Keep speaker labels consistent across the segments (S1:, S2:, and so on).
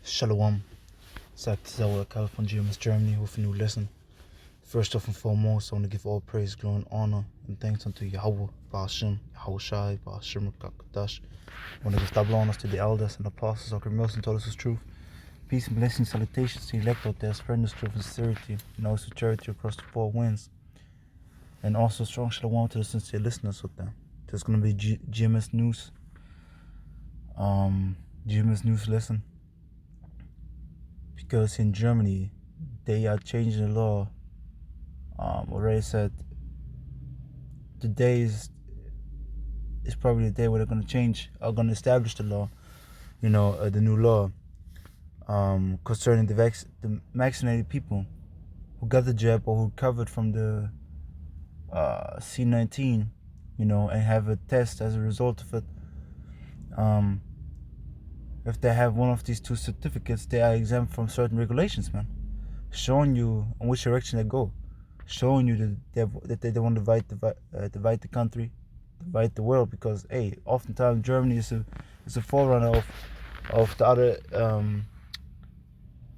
S1: Shalom. Sagt Sauer Karl von GMS Germany with a new lesson. First off and foremost, I want to give all praise, glory, and honor and thanks unto Yahweh, Ba'ashem, Yahweh Shai, Ba'ashem, Kakadash. I want to give double honors to the elders and apostles of Christ and told us his truth. Peace and blessings, salutations to the elect out there, spreading this truth and sincerity, and also charity across the four winds. And also strong shalom to the sincere listeners out there. There's going to be GMS News. GMS News lesson. Because in Germany, they are changing the law. Already said today is probably the day where they're going to establish the law, the new law concerning the vaccinated people who got the jab or who recovered from the C-19, and have a test as a result of it. If they have one of these two certificates, they are exempt from certain regulations, man. Showing you in which direction they go. Showing you that they don't want to divide the country, divide the world, because oftentimes Germany is a forerunner of the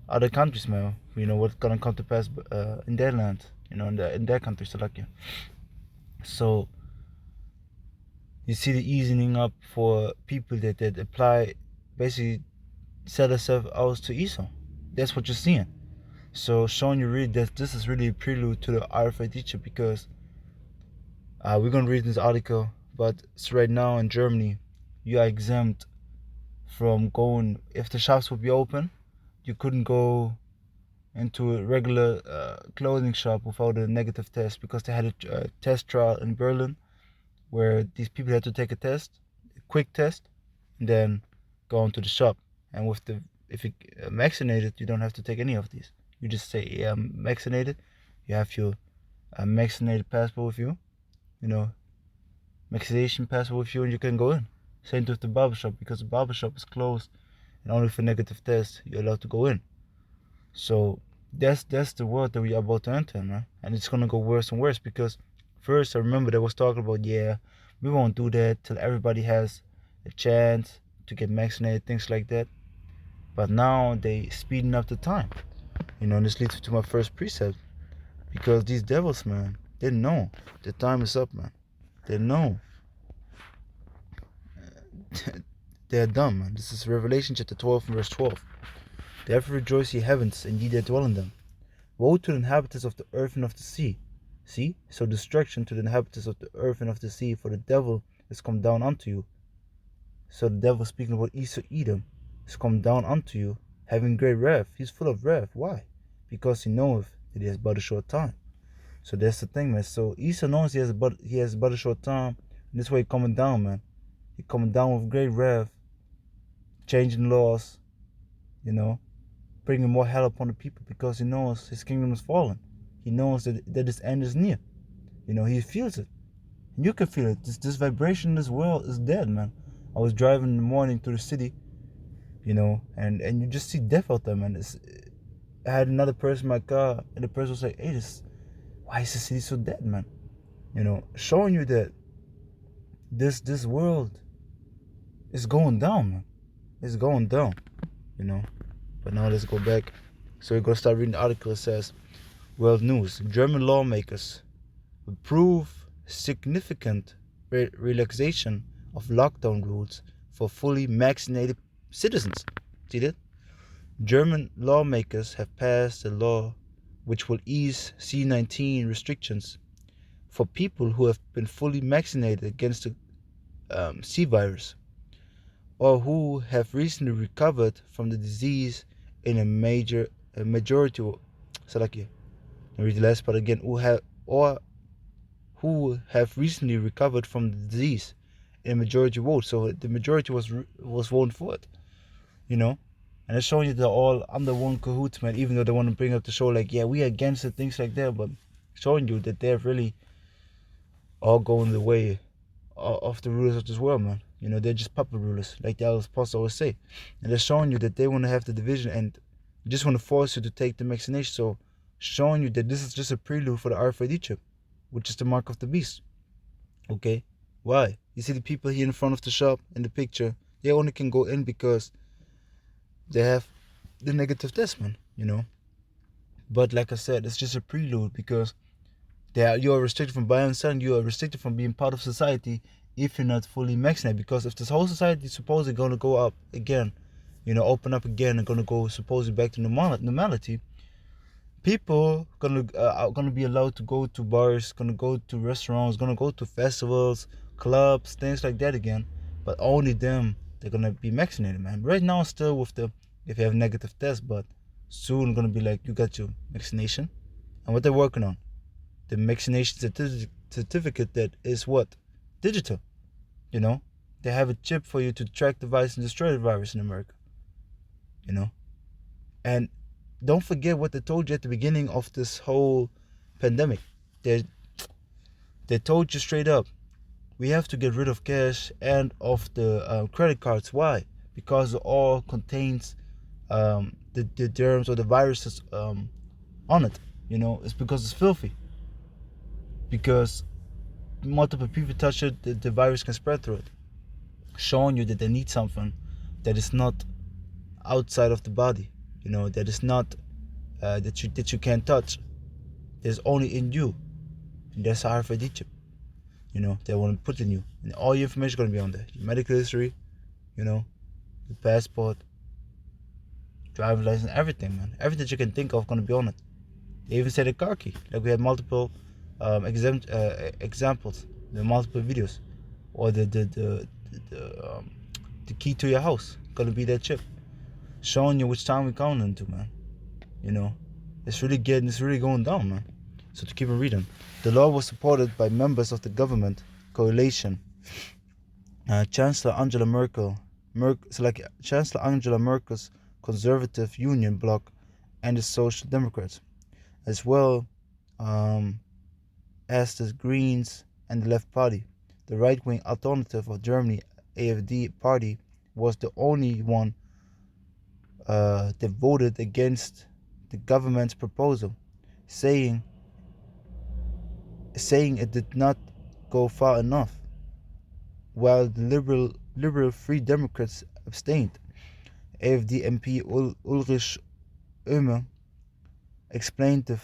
S1: other countries, man. What's gonna come to pass in their land, in their country, Slovakia. So you see the easing up for people that apply, basically sell themselves out to Esau. That's what you're seeing. So showing you really that this is really a prelude to the RFID, because we're going to read this article, but so right now in Germany, you are exempt from going, if the shops would be open, you couldn't go into a regular clothing shop without a negative test, because they had a test trial in Berlin where these people had to take a test, a quick test, and then go into the shop. And if you're vaccinated, you don't have to take any of these. You just say, yeah, I'm vaccinated. You have your vaccinated passport with you, vaccination passport with you, and you can go in. Same with the barbershop, because the barbershop is closed, and only for negative tests you're allowed to go in. So that's the world that we are about to enter, man. And it's gonna go worse and worse, because first I remember they was talking about, we won't do that till everybody has a chance to get vaccinated, things like that. But now they speeding up the time. And this leads to my first precept. Because these devils, man, they know the time is up, man. They know. They're dumb, man. This is Revelation chapter 12 and verse 12. Therefore rejoice ye heavens, and ye that dwell in them. Woe to the inhabitants of the earth and of the sea. See? So destruction to the inhabitants of the earth and of the sea, for the devil is come down unto you. So the devil, speaking about Esau Edom, is come down unto you, having great wrath. He's full of wrath. Why? Because he knoweth that he has but a short time. So that's the thing, man. So Esau knows he has but a short time, and this way he's coming down, man. He's coming down with great wrath, changing laws, bringing more hell upon the people, because he knows his kingdom is fallen. He knows that his end is near. He feels it. And you can feel it. This vibration in this world is dead, man. I was driving in the morning through the city, and you just see death out there, man. I had another person in my car, and the person was like, hey, why is the city so dead, man? Showing you that this world is going down, man. It's going down, But now let's go back. So we're going to start reading the article. It says, World News. German lawmakers approve significant relaxation of lockdown rules for fully vaccinated citizens. See that? German lawmakers have passed a law which will ease C-19 restrictions for people who have been fully vaccinated against the C virus, or who have recently recovered from the disease in a majority. So like, read the last part again. Who have recently recovered from the disease in a majority vote. So the majority was voting for it, And it's showing you they're all under one cahoots, man. Even though they want to bring up the show like, we against it, things like that, but showing you that they're really all going the way of the rulers of this world, man. They're just puppet rulers, like the apostle always say. And they're showing you that they want to have the division and just want to force you to take the vaccination. So showing you that this is just a prelude for the RFID chip, which is the mark of the beast. Okay? Why? You see the people here in front of the shop in the picture, they only can go in because they have the negative test, man. But like I said, it's just a prelude because you are restricted from buying and selling. You are restricted from being part of society if you're not fully vaccinated. Because if this whole society is supposedly going to go up again, open up again and going to go supposedly back to normality, people are gonna be allowed to go to bars, gonna go to restaurants, gonna go to festivals, clubs, things like that again. But only them they're gonna be vaccinated, man. Right now, still with the if you have negative test, but soon gonna be like you got your vaccination, and what they're working on, the vaccination certificate that is what digital. You know, they have a chip for you to track the virus and destroy the virus in America. And don't forget what they told you at the beginning of this whole pandemic. They told you straight up, we have to get rid of cash and of the credit cards. Why? Because it all contains the germs or the viruses on it. It's because it's filthy. Because multiple people touch it, the virus can spread through it. Showing you that they need something that is not outside of the body. That is not that you can't touch. There's only in you, and that's how RFID chip. They want to put in you, and all your information is gonna be on there. Your medical history, your passport, driver's license, everything, man. Everything you can think of gonna be on it. They even said a car key. Like we had multiple examples, the multiple videos, or the key to your house gonna be that chip, showing you which time we're counting into, man. It's really going down, man. So to keep on reading, the law was supported by members of the government coalition, Chancellor Angela Merkel's Conservative Union bloc, and the Social Democrats, as well as the Greens and the Left Party. The right-wing alternative of Germany, AfD party, was the only one that voted against the government's proposal, saying it did not go far enough, while the liberal Free Democrats abstained. AfD MP Ulrich Oehme explained the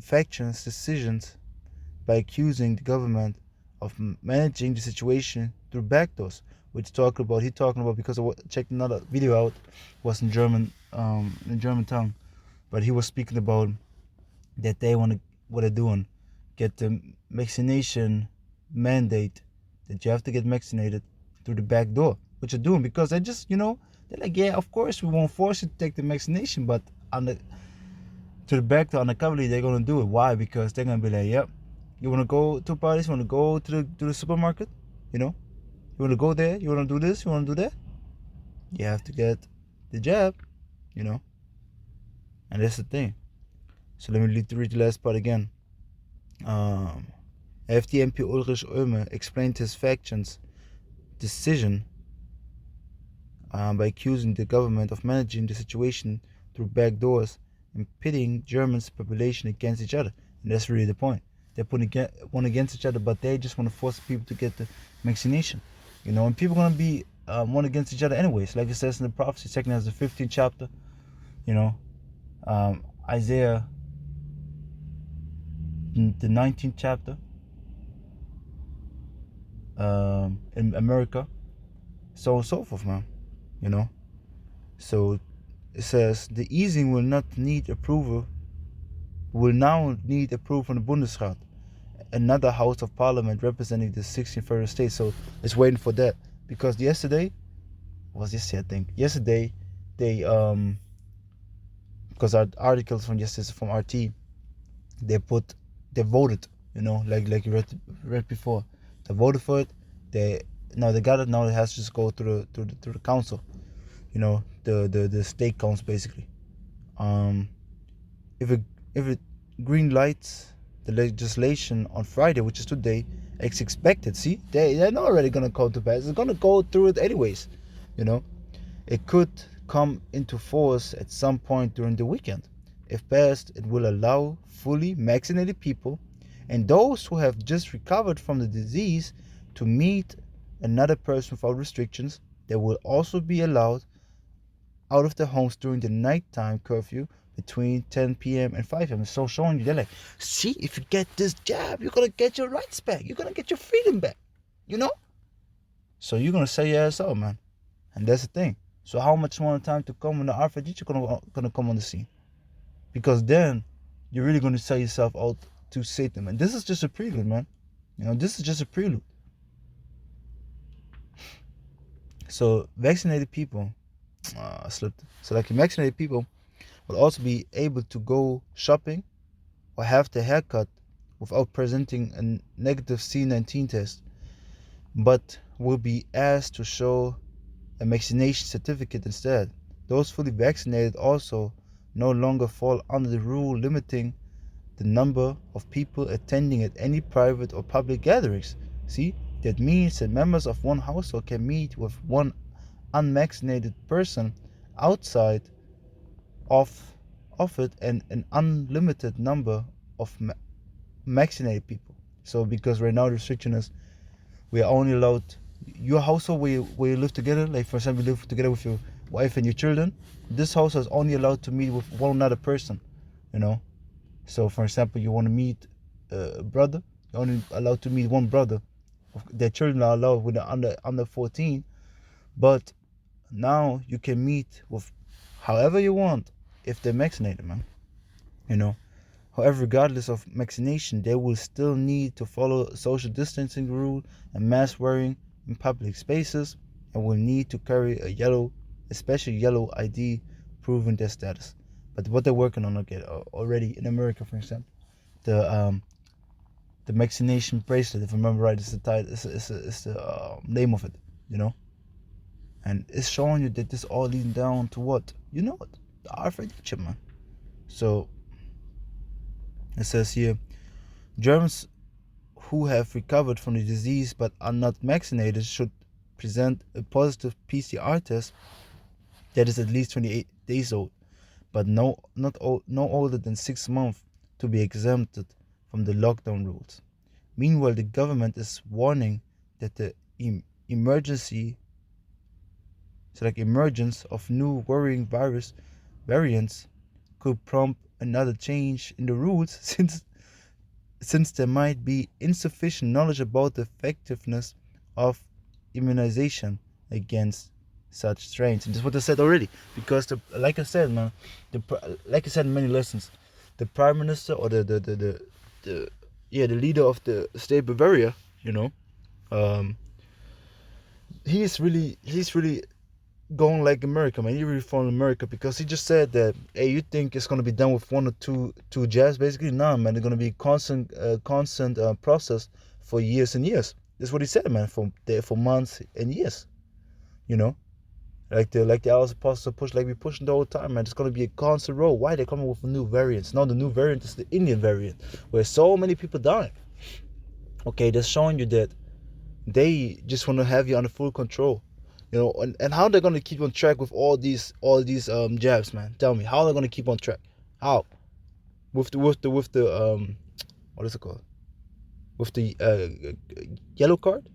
S1: faction's decisions by accusing the government of managing the situation through backdoors, which he talking about because I checked another video out, was in German tongue, but he was speaking about that they want to, what they're doing, get the vaccination mandate that you have to get vaccinated through the back door, which they're doing because they just, they're like, yeah, of course we won't force you to take the vaccination, but to the back door, undercoverly, they're gonna do it. Why? Because they're gonna be like, yep, you wanna go to parties, you wanna go to the supermarket, you wanna go there, you wanna do this, you wanna do that, you have to get the jab, and that's the thing. So let me read the last part again. AfD MP Ulrich Oehme explained his faction's decision by accusing the government of managing the situation through back doors and pitting Germans' population against each other. And that's really the point. They're putting one against each other, but they just want to force people to get the vaccination. And people are going to be one against each other anyways. Like it says in the prophecy, second as the 15th chapter, Isaiah, the 19th chapter, in America, so on and so forth, man. So it says the easing will now need approval from the Bundesrat, another house of parliament representing the 16 federal states. So it's waiting for that, because yesterday they because our articles from yesterday from RT, they voted, like you read before, they voted for it. They got it. Now it has to just go through the council, the state council basically. If it green lights the legislation on Friday, which is today, it's expected. See, they're not already gonna come to pass. It's gonna go through it anyways. It could come into force at some point during the weekend. If passed, it will allow fully vaccinated people and those who have just recovered from the disease to meet another person without restrictions. They will also be allowed out of their homes during the nighttime curfew between 10 p.m. and 5 p.m. So showing you, they're like, see, if you get this jab, you're gonna get your rights back. You're gonna get your freedom back. You know? So you're gonna say your ass out, man. And that's the thing. So how much more time to come when the RFID gonna come on the scene? Because then you're really gonna sell yourself out to Satan, man. This is just a prelude, man. You know, this is just a prelude. So vaccinated people, I slipped. So like vaccinated people will also be able to go shopping or have their haircut without presenting a negative C19 test, but will be asked to show a vaccination certificate instead. Those fully vaccinated also no longer fall under the rule limiting the number of people attending at any private or public gatherings. See, that means that members of one household can meet with one unvaccinated person outside of it and an unlimited number of vaccinated people. So because right now the restriction is we are only allowed your household where you live together, like for example you live together with your wife and your children, this household is only allowed to meet with one another person, you know. So for example you want to meet a brother, you're only allowed to meet one brother. Their children are allowed when they're under 14, but now you can meet with however you want if they're vaccinated, man. You know. However, regardless of vaccination, they will still need to follow social distancing rule and mask wearing in public spaces, and will need to carry a special yellow ID proving their status. But what they're working on already in America, for example, the vaccination bracelet, if I remember right, is the title, is the name of it, you know, and it's showing you that this all leading down to what, you know, what, the RFID chip, man. So it says here, Germans who have recovered from the disease but are not vaccinated should present a positive PCR test that is at least 28 days old, but no older than 6 months to be exempted from the lockdown rules. Meanwhile, the government is warning that the emergence of new worrying virus variants could prompt another change in the rules since there might be insufficient knowledge about the effectiveness of immunization against such strains. And that's what I said already, because like I said, man, like I said in many lessons, the prime minister or the leader of the state Bavaria, you know, he's really going like America, man. He really following America, because he just said that, hey, you think it's gonna be done with one or two jabs? Basically, nah, man. They're gonna be constant process for years and years. That's what he said, man. For months and years, you know, like the hours supposed push, like we pushing the whole time, man. It's gonna be a constant roll. Why they coming with new variants? Now the new variant is the Indian variant, where so many people dying. Okay, that's showing you that they just want to have you under full control. You know, and how they're gonna keep on track with all these jabs, man? Tell me, how they're gonna keep on track? How? With the what is it called? With the yellow card?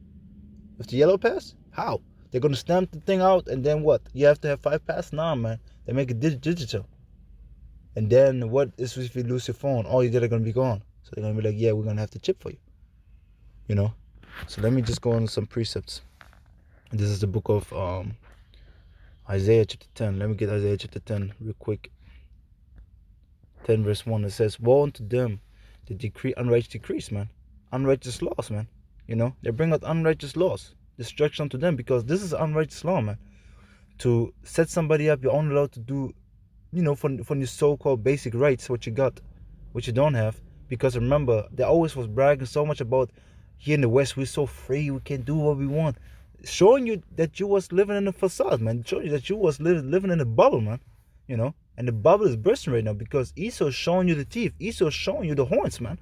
S1: With the yellow pass? How? They're gonna stamp the thing out and then what? You have to have 5 passes? Nah, man. They make it digital. And then what is if you lose your phone? All your data gonna be gone. So they're gonna be like, yeah, we're gonna have to chip for you. You know. So let me just go on some precepts. This is the book of Isaiah chapter 10. Let me get Isaiah chapter 10 real quick. 10 verse 1. It says, woe unto them that decree unrighteous decrees, man. Unrighteous laws, man. You know, they bring out unrighteous laws. Destruction to them, because this is unrighteous law, man. To set somebody up, you're only allowed to do, you know, from your so-called basic rights, what you got, what you don't have. Because remember, they always was bragging so much about, here in the West, we're so free, we can do what we want. Showing you that you was living in a facade, man. Showing you that you was living in a bubble, man. You know, and the bubble is bursting right now, because Esau's showing you the teeth. Esau's showing you the horns, man.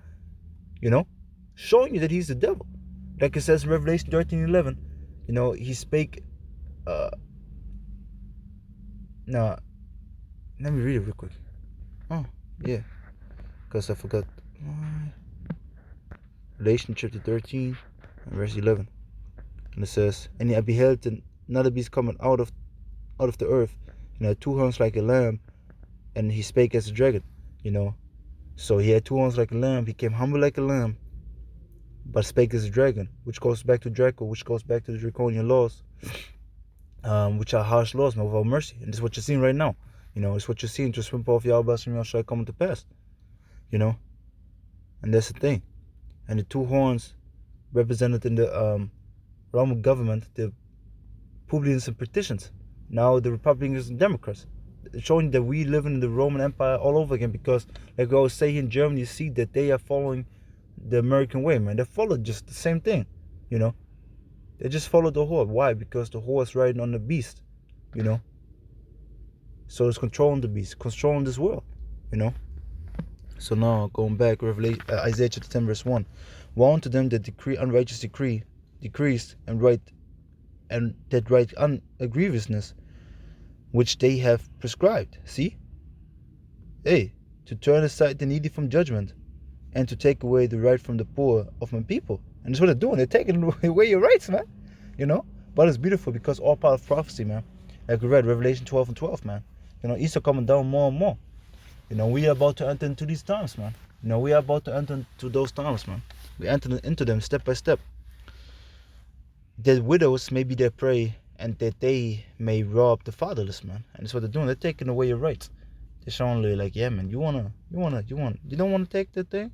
S1: You know, showing you that he's the devil. Like it says in Revelation 13:11, you know, he spake. Now, let me read it real quick. Oh, yeah, because I forgot. Revelation chapter 13, verse 11. And it says, and I beheld another beast coming out of the earth, two horns like a lamb, and he spake as a dragon. So he had two horns like a lamb. He came humble like a lamb, but spake as a dragon, which goes back to Draco, which goes back to the draconian laws, which are harsh laws, man, without mercy. And this is what you're seeing right now. It's what you're seeing to swim off Yahweh shall come to pass. And that's the thing. And the two horns represented in the Roman government, the Publians and Patricians. Now the Republicans and Democrats. Showing that we live in the Roman Empire all over again, because like we always say here in Germany, you see that they are following the American way, man. They follow just the same thing, They just follow the horse. Why? Because the horse riding on the beast, So it's controlling the beast, controlling this world, So now going back, Revelation, Isaiah chapter 10 verse 1. Woe unto them that decree unrighteous decrees and that write grievousness, which they have prescribed. See? Hey, to turn aside the needy from judgment, and to take away the right from the poor of my people. And that's what they're doing. They're taking away your rights, man. But it's beautiful because all part of prophecy, man. Like we read Revelation 12 and 12, man. Easter coming down more and more. We are about to enter into these times, man. We are about to enter into those times, man. We enter into them step by step. That widows may be their prey, and that they may rob the fatherless, man. And that's what they're doing. They're taking away your rights. They're showing like, yeah, man, you don't want to take the thing?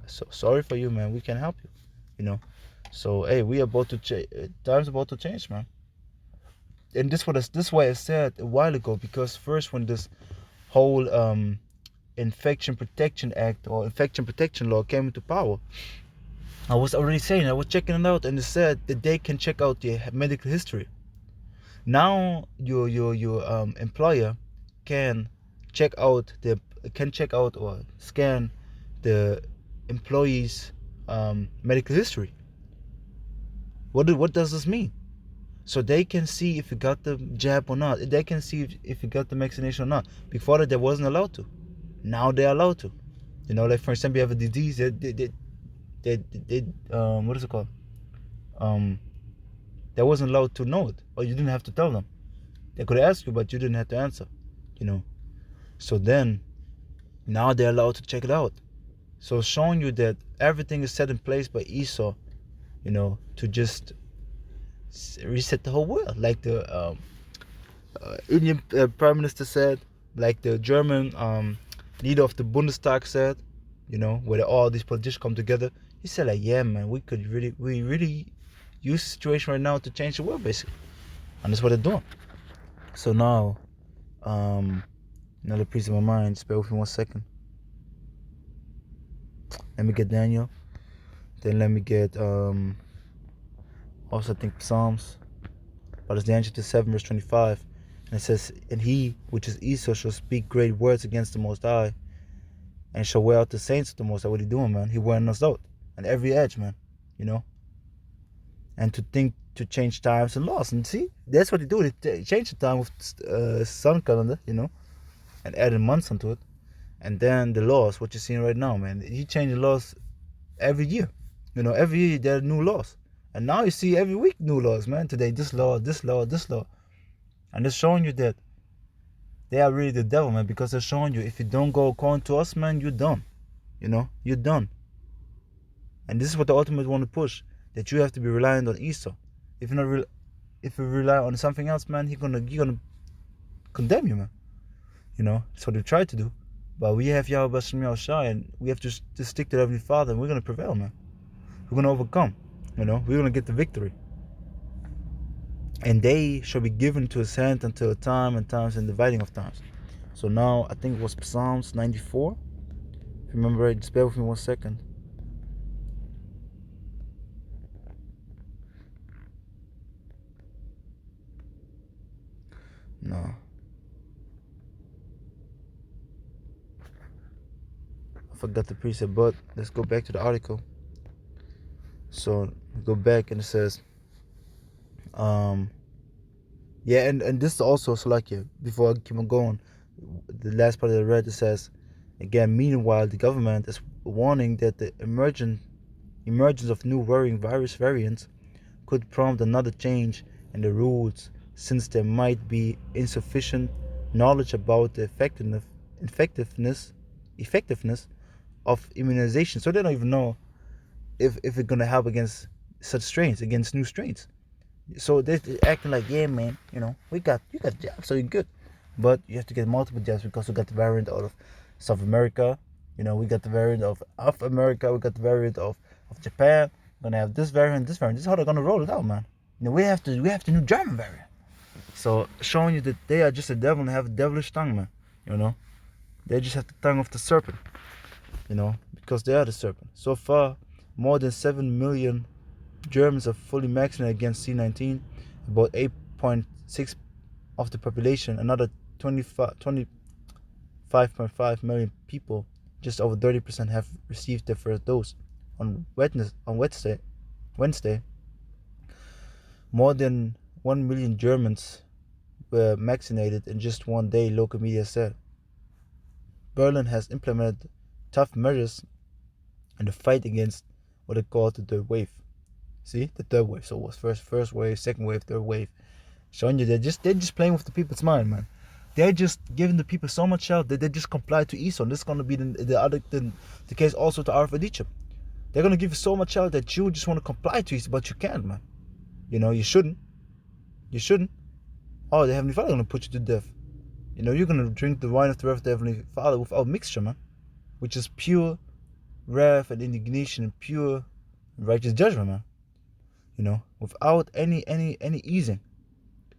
S1: So sorry for you, man. We can help you. So hey, we are about to change. Time's about to change, man. And this why I said a while ago, because first when this whole Infection Protection Act or Infection Protection Law came into power, I was already saying, I was checking it out, and it said that they can check out your medical history. Now your employer can check out or scan the employee's medical history. What does this mean? So they can see if you got the jab or not. They can see if you got the vaccination or not. Before that, they wasn't allowed to. Now they're allowed to. Like for example, you have a disease. They what is it called? They wasn't allowed to know it, or you didn't have to tell them. They could ask you, but you didn't have to answer. So then, now they're allowed to check it out. So showing you that everything is set in place by Esau, to just reset the whole world, like the Indian Prime Minister said, like the German leader of the Bundestag said, where all these politicians come together. He said, like, yeah, man, we really use the situation right now to change the world, basically. And that's what they're doing. So now, another piece of my mind. Just bear with me 1 second. Let me get Daniel. Then let me get also I think Psalms. But it's Daniel chapter 7 verse 25. And it says, and he, which is Esau, shall speak great words against the Most High, and shall wear out the saints of the Most High. What he doing, man? He wearing us out on every edge, man. And to think to change times and laws. And see, that's what they do. They change the time with sun calendar, and adding months onto it. And then the laws, what you're seeing right now, man. He changed the laws every year. Every year there are new laws. And now you see every week new laws, man. Today this law, this law, this law. And they're showing you that they are really the devil, man, because they're showing you if you don't go according to us, man, you're done. You're done. And this is what the ultimate want to push, that you have to be reliant on Esau. If you're not if you rely on something else, man, he's gonna condemn you, man. That's what they try to do. But we have Yahweh Shai, and we have to stick to Heavenly Father, and we're gonna prevail, man. We're gonna overcome. We're gonna get the victory. And they shall be given to his hand until time and times and dividing of times. So now I think it was Psalms 94. If you remember it, just bear with me 1 second. No. I forgot the precept, but let's go back to the article. So go back and it says, yeah, and this is also Slovakia. Before I keep on going, the last part that I read, it says, again, meanwhile, the government is warning that the emergence of new worrying virus variants could prompt another change in the rules since there might be insufficient knowledge about the effectiveness, effectiveness of immunization. So they don't even know if it's gonna help against such strains, against new strains. So they're acting like, yeah, man, you got jabs, so you're good, but you have to get multiple jabs because we got the variant out of South America. We got the variant of America. We got the variant of Japan. We're gonna have this variant, this variant. This is how they're gonna roll it out, man. We have the new German variant. So showing you that they are just a devil and have a devilish tongue, man. They just have the tongue of the serpent. Because they are the serpent. So far, more than 7 million Germans are fully vaccinated against C19. About 8.6 of the population. Another 25.5 million people, just over 30%, have received their first dose. On Wednesday, more than 1 million Germans were vaccinated in just one day, local media said. Berlin has implemented tough measures in the fight against what they call the third wave. See, the third wave. So it was first wave, second wave, third wave. Showing you they're just playing with the people's mind, man. They're just giving the people so much help that they just comply to ESO. This is gonna be the case also to Arvadichum. They're gonna give you so much help that you just want to comply to ESO, but you can't, man. You shouldn't. You shouldn't. Oh, the Heavenly Father gonna put you to death. You're gonna drink the wine of the wrath of the Heavenly Father without mixture, man, which is pure wrath and indignation and pure righteous judgment, man. Without any easing.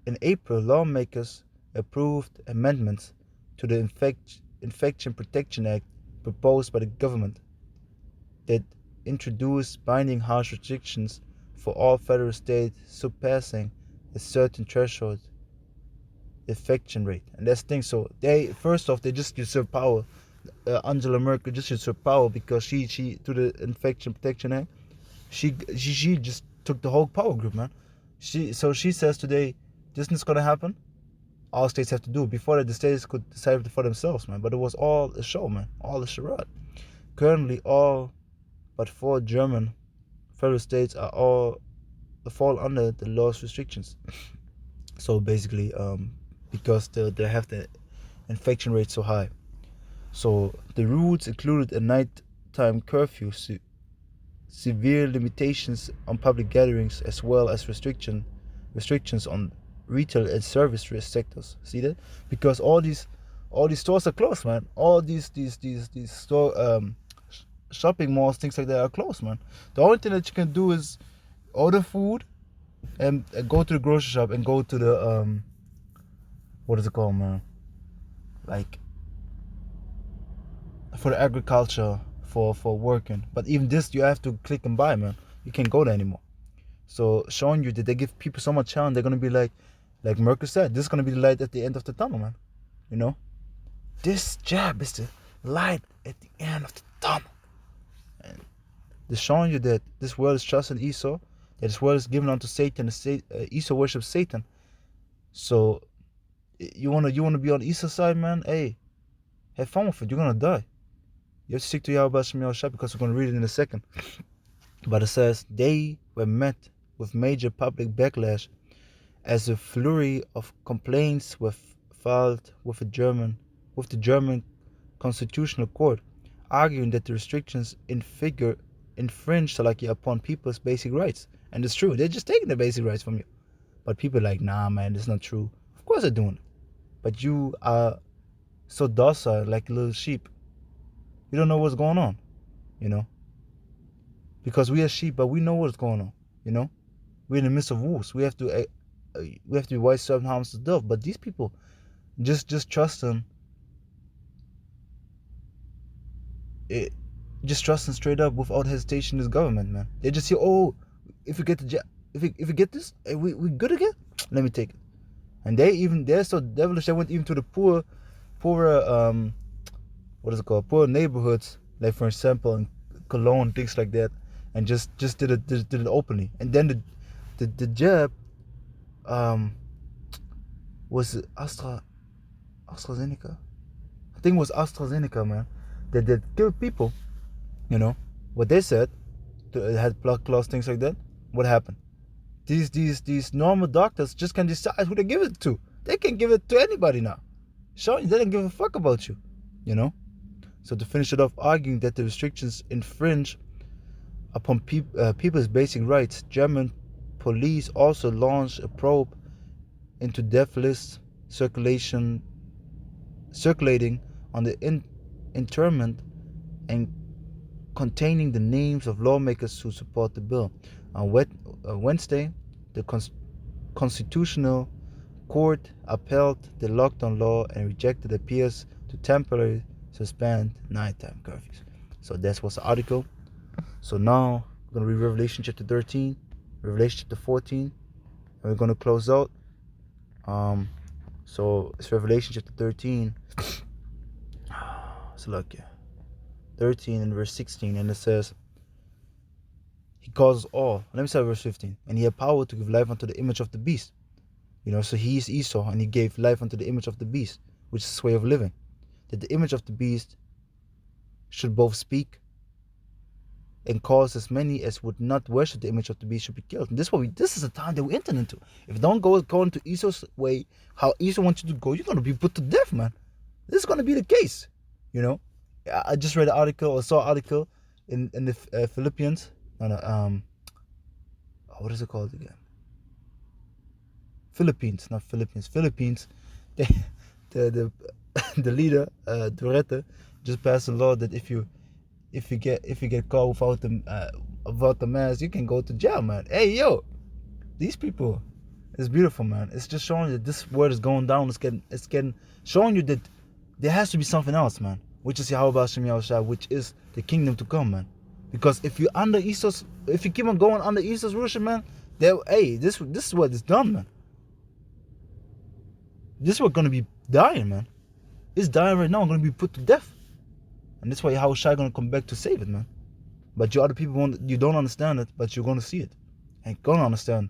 S1: In April, lawmakers approved amendments to the Infection Protection Act proposed by the government that introduced binding harsh restrictions for all federal states surpassing a certain threshold infection rate. And that's the thing. So they just usurp power. Angela Merkel just usurped power because she through the Infection Protection Act, she just took the whole power group, man. She says today, this is gonna happen. All states have to do it. Before that, the states could decide for themselves, man. But it was all a show, man. All a charade. Currently, all but 4 German federal states fall under the law's restrictions. So basically, because they have the infection rate so high. So the rules included a nighttime curfew, severe limitations on public gatherings, as well as restrictions on retail and service sectors. See that? Because all these stores are closed, man. All these store shopping malls, things like that are closed, man. The only thing that you can do is order food and go to the grocery shop and go to the what is it called, man? Like for the agriculture, for working. But even this, you have to click and buy, man. You can't go there anymore. So showing you that they give people so much challenge, they're gonna be like Merkel said, this is gonna be the light at the end of the tunnel, man. This jab is the light at the end of the tunnel. And they're showing you that this world is trusting Esau, that this world is given unto Satan, Esau worships Satan. So you wanna be on Esau's side, man? Hey, have fun with it. You're gonna die. You have to stick to Yahweh Shem Yahushua, because we're gonna read it in a second. But it says they were met with major public backlash as a flurry of complaints were filed with the German Constitutional Court, arguing that the restrictions infringe upon people's basic rights. And it's true, they're just taking the basic rights from you. But people are like, nah, man, that's not true. Of course they're doing it. But you are so docile, like a little sheep. You don't know what's going on, Because we are sheep, but we know what's going on, We're in the midst of wolves. We have to be wise servant harms to dove. But these people just trust them. Just trust them straight up without hesitation. This government, man. They just say, oh, if we get if we get this, we good again. Let me take it. And they're so devilish. They went even to the poorer what is it called? Poor neighborhoods, like for example in Cologne, things like that, and just did it openly. And then the jab was AstraZeneca. I think it was AstraZeneca, man. That killed people. What they said, it had blood clots, things like that. What happened? these normal doctors just can decide who to give it to. They can give it to anybody now. Showing they don't give a fuck about you, you know. So to finish it off, arguing that the restrictions infringe upon people's basic rights, German police also launched a probe into death lists circulating on the interment and containing the names of lawmakers who support the bill. On Wednesday, the Constitutional Court upheld the lockdown law and rejected appeals to temporarily suspend nighttime curfews. So that was the article. So now we're going to read Revelation chapter 13, Revelation chapter 14, and we're going to close out. So it's Revelation chapter 13. So look, 13 and verse 16, and it says, he causes all. Let me start verse 15. And he had power to give life unto the image of the beast. You know, so he is Esau, and he gave life unto the image of the beast, which is his way of living. That the image of the beast should both speak and cause as many as would not worship the image of the beast should be killed. And this is the time that we enter into. If you don't go into Esau's way, how Esau wants you to go, you're going to be put to death, man. This is going to be the case, you know. I just read an article, or saw an article in the Philippians. What is it called again? Philippines, not Philippines. Philippines. The leader, Dorette, just passed a law that if you get caught without the mask, you can go to jail, man. Hey, yo, these people, it's beautiful, man. It's just showing you that this word is going down. It's getting showing you that there has to be something else, man. Which is Yahweh Hashem Yahushua, which is the kingdom to come, man. Because if you keep on going under Esau's rulership, man, this is what is done, man. This is what gonna be dying, man. It's dying right now. I'm gonna be put to death, and that's why Yahushua gonna come back to save it, man. But you other people you don't understand it, but you're gonna see it, and gonna understand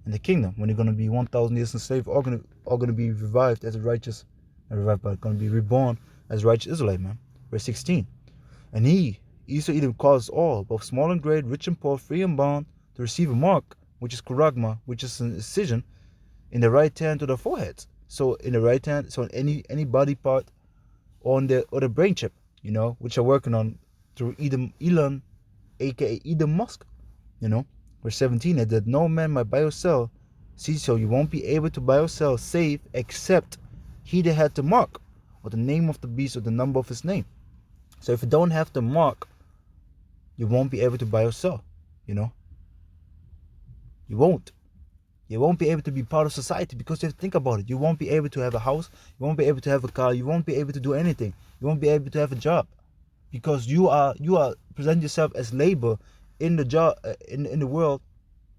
S1: in the kingdom when you're gonna be 1,000 years enslaved, all gonna be revived as a righteous, not revived, but gonna be reborn as righteous Israelite, man. Verse 16, and he, Esau, Edom, caused all, both small and great, rich and poor, free and bond, to receive a mark, which is charagma, which is an incision in the right hand to the foreheads. So in the right hand, so in any body part, or the brain chip, you know, which are working on through Elon, aka Edom Musk, you know. Verse 17, that no man might buy or sell. See, so you won't be able to buy or sell save except he that had the mark, or the name of the beast, or the number of his name. So if you don't have the mark, you won't be able to buy or sell, you know. You won't be able to be part of society, because you have to think about it. You won't be able to have a house, you won't be able to have a car, you won't be able to do anything. You won't be able to have a job, because you are present yourself as labor in the job, in the world,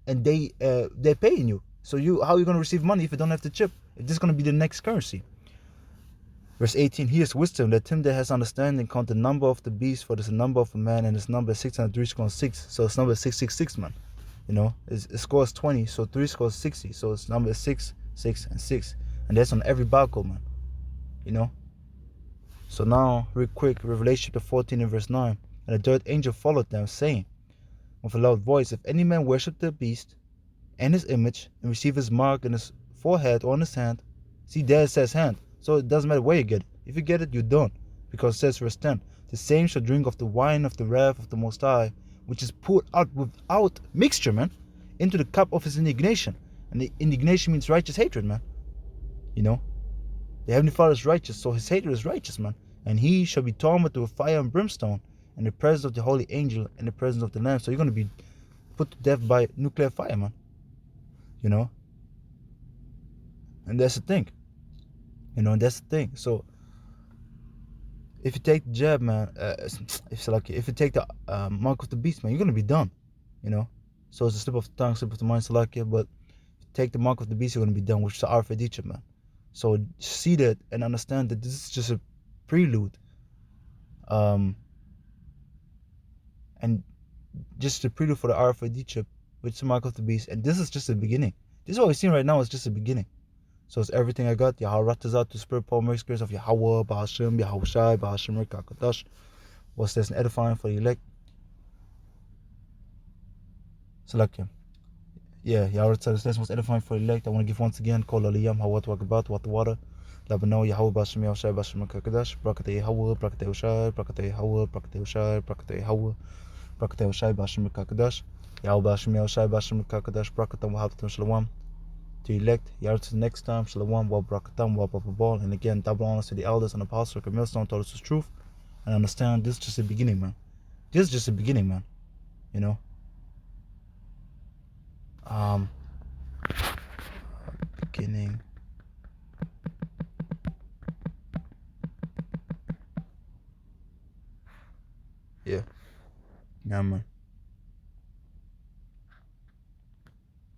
S1: and they're paying you. So how are you going to receive money if you don't have the chip? If this is going to be the next currency. Verse 18, he is wisdom, let him that has understanding count the number of the beast, for there's a number of a man, and his number is 606. So it's number 666, man. You know, it scores 20, so 3 scores 60. So it's number 6, 6, and 6. And that's on every barcode, man. You know? So now, real quick, Revelation chapter 14 and verse 9. And the third angel followed them, saying with a loud voice, if any man worship the beast and his image, and receive his mark in his forehead or on his hand, see there it says hand. So it doesn't matter where you get it. If you get it, you don't. Because it says verse 10, the same shall drink of the wine of the wrath of the Most High, which is poured out without mixture, man, into the cup of his indignation. And the indignation means righteous hatred, man. You know? The Heavenly Father is righteous, so his hatred is righteous, man. And he shall be tormented with fire and brimstone, in the presence of the holy angel, and the presence of the Lamb. So you're going to be put to death by nuclear fire, man. You know? And that's the thing. You know, and that's the thing. So if you take the jab, man, if you take the mark of the beast, man, you're gonna be done. You know, so it's a slip of the tongue, slip of the mind, Salakia. But if you take the mark of the beast, you're gonna be done, which is the RFID, man. So see that and understand that this is just a prelude, and just a prelude for the RFID chip, which is the mark of the beast. And this is just the beginning. This is what we're seeing right now is just the beginning. So it's everything I got. Yahweh Ratazat, to spirit, power, miracle, experience of Yahweh, Bahashim, Yahushai, Bahashim, Kakadash. Was this an edifying for the elect? Salakia. Yeah, Yahweh says this was edifying for elect. I want to give once again, Kol Aliyam, Hawat Wakabat, Wat water. Labano, Yahweh Bashim Yahshai Bashim Kakadash, Brakate Yahweh, Brakate Ushai, Brakate Yahweh, Brakate Ushai, Brakate Yahweh, Brakate Ushai Bashim Kakadash, Yahweh Bashim Yahshai Bashim Kakadash, Brakatam Wahabatam Shalom. To elect, Yahweh to the next time, Shalom, Wa Brakatam, Wa Bababal. And again, double honors to the elders and apostles, like millstone told us the truth. And understand this is just the beginning, man. This is just the beginning, man. You know? Beginning. Yeah. Yeah, man.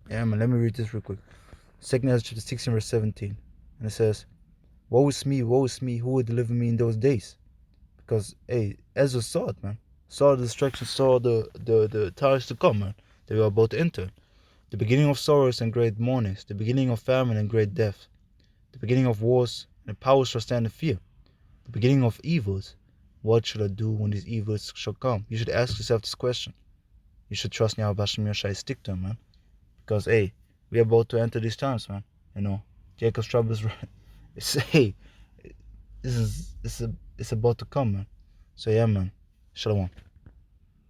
S1: Yeah, man. Let me read this real quick. 2 Ezra chapter 16, verse 17. And it says, woe is me, who will deliver me in those days? Because, hey, Ezra saw it, man. Saw the destruction, saw the times to come, man. They were about to enter. The beginning of sorrows and great mournings. The beginning of famine and great death. The beginning of wars, and powers shall stand in fear. The beginning of evils. What should I do when these evils shall come? You should ask yourself this question. You should trust Yahweh Hashem Yoshai, stick to him, man. Because, hey, we're about to enter these times, man. You know, Jacob's trouble is right. It's, hey, it's about to come, man. So, yeah, man. Shalom.